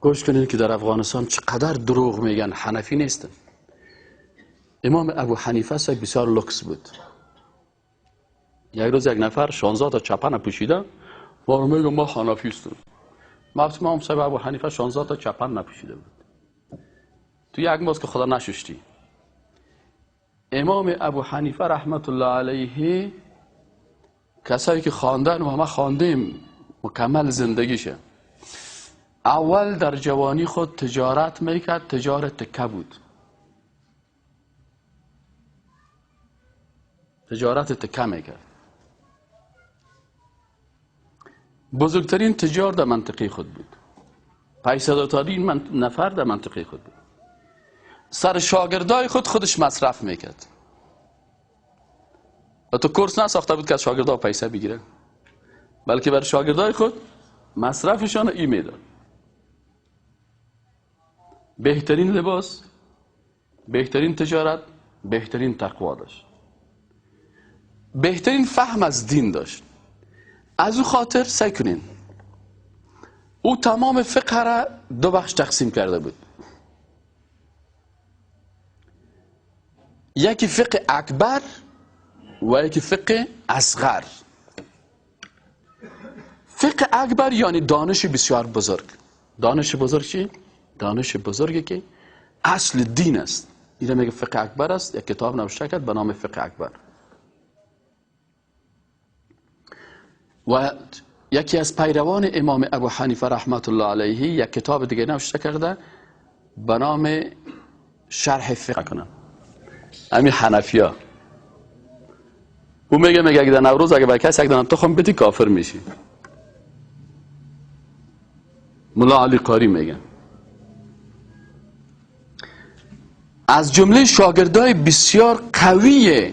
گوش کنید که در افغانستان چقدر دروغ میگن حنفی نیستن. امام ابو حنیفه سگ بسیار لوکس بود. یک روز یک نفر 16 تا چپن پوشیده و میگه ما حنفی هستم. ما صاحب ابو حنیفه 16 تا چپن نپوشیده بود. تو یک ماست که خدا نشوشتی. امام ابو حنیفه رحمت الله علیه کسایی که خواندن و ما خواندیم مکمل زندگیشه، اول در جوانی خود تجارت میکرد، تجارت تکه بود، تجارت تکه میکرد. بزرگترین تجار در منطقه خود بود، پیسه‌دارترین نفر در منطقه خود بود. سر شاگردای خودش مصرف میکرد. و تو کورس نساخته بود که از شاگردا پیسه بگیره، بلکه برای شاگردای خود مصرفشان ای میداد. بهترین لباس، بهترین تجارت، بهترین تقوا داشت، بهترین فهم از دین داشت. از او خاطر سعی کنین او تمام فقه را دو بخش تقسیم کرده بود. یکی فقه اکبر و یکی فقه اصغر. فقه اکبر یعنی دانش بسیار بزرگ. دانش بزرگ چی؟ دانش بزرگی که اصل دین است. این میگه فقه اکبر است. یک کتاب نوشته کرد به نام فقه اکبر. و یکی از پیروان امام ابو حنیفه رحمت الله علیه یک کتاب دیگه نوشته کرده به نام شرح فقه کنم. همین حنفیا. او میگه اگه در نوروز اگه به کسی یک دانه تخم بدی کافر میشی. مولا علی قاری میگن. از جمله شاگردای بسیار قوی،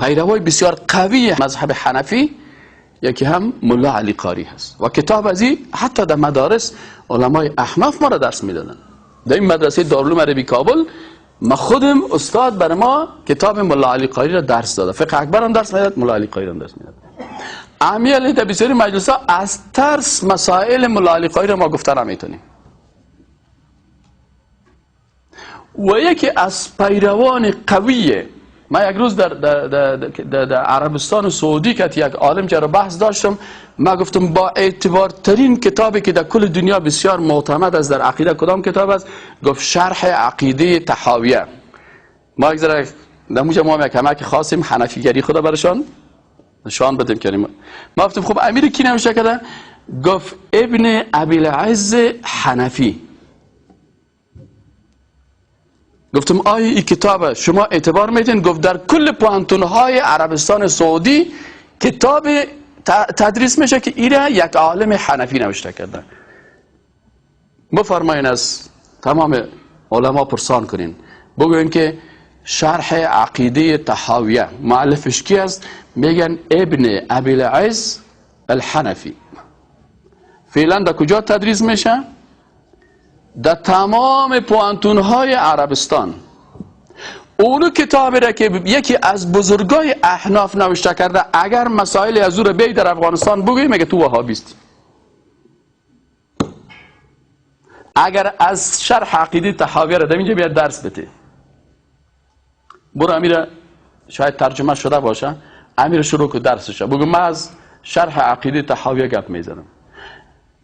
پیروای بسیار قوی مذهب حنفی یکی هم مولا علی قاری هست. و کتاب ازی حتی در مدارس علمای احناف ما را درس میدادن. در این مدرسه دارالعلوم عربی کابل ما خودم استاد بر ما کتاب مولا علی قاری را درس داده. فقه اکبر هم درس میداد، مولا علی قاری هم درس میداد. امیالی در بسیاری مجلس ها از ترس مسائل مولا علی قاری را ما گفته نمیتونیم. و یکی از پیروان قویه، من یک روز در عربستان سعودی که یک عالم جرا بحث داشتم، من گفتم با اعتبار ترین کتابی که در کل دنیا بسیار معتمد است در عقیده کدام کتاب است؟ گفت شرح عقیده طحاویه. ما یک ذره در موجه ما یک کمک خواستیم حنفیگری خدا برشان نشان بدیم کنیم. ما گفتم خب امیر کی نوشته کرده؟ گفت ابن ابی العز حنفی. گفتم آیا این کتاب شما اعتبار میدین؟ گفت در کل پوانتونهای عربستان سعودی کتاب تدریس میشه که ایره یک عالم حنفی نوشته کرده. بفرمایین از تمام علما پرسان کنین، بگوین که شرح عقیده طحاویه مؤلفش کی است؟ میگن ابن ابی العز الحنفی. فعلا در کجا تدریس میشه؟ در تمام پوانتونهای عربستان. اونو کتابی را که یکی از بزرگای احناف نوشته کرده، اگر مسائل از او را بی در افغانستان بگویی میگه تو وهابیستی. اگر از شرح عقیده طحاویه را در اینجا بیاد درس بده، برو امیر شاید ترجمه شده باشه، امیر شروع که درسش بگو من از شرح عقیده طحاویه گپ میزنم.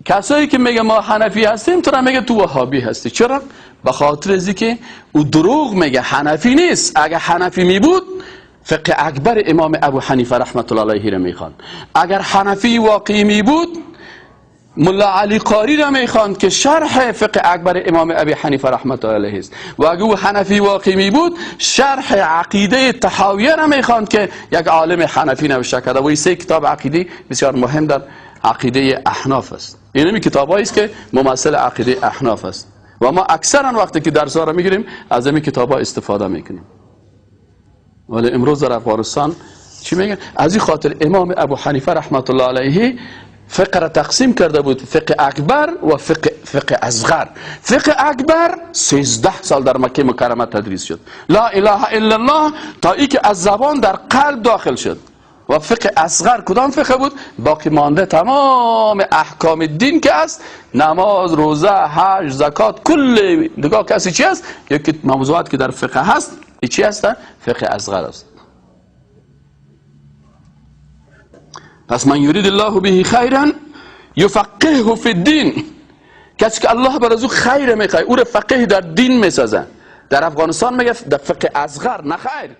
کسایی که میگه ما حنفی هستیم تو را میگه تو وهابی هستی. چرا؟ به خاطر ازی که او دروغ میگه، حنفی نیست. اگر حنفی می بود فقه اکبر امام ابو حنیفه رحمت الله علیه را میخواند. اگر حنفی واقعی می بود مولا علی قاری را میخواند که شرح فقه اکبر امام ابی حنیفه رحمت الله علیه است. و اگر او حنفی واقعی می بود شرح عقیده طحاویه را میخواند که یک عالم حنفی نوشته کرده. و این سه کتاب عقیده بسیار مهم در عقیده احناف است. اینمی کتابایی است که ممثل عقیده احناف است و ما اکثرا وقتی که درس ها را میگیریم از این کتاب ها استفاده میکنیم. ولی امروز در افغانستان چی میگن؟ از این خاطر امام ابو حنیفه رحمت الله علیه فقه را تقسیم کرده بود فقه اکبر و فقه اصغر. فقه اکبر 13 سال در مکه مکرمه تدریس شد. لا اله الا الله تا ای که از زبان در قلب داخل شد. و فقه اصغر کدام فقه بود؟ باقی مانده تمام احکام دین که است، نماز، روزه، حج، زکات، کل نگاه کسی چی است؟ یکی موضوعات که در فقه هست چی است؟ فقه اصغر است. پس من یرید الله به خیرا یفقهه فی الدین، کسی که الله بر از او خیر میخواد او رو فقیه در دین میسازه. در افغانستان میگه در فقه اصغر، نه خیر.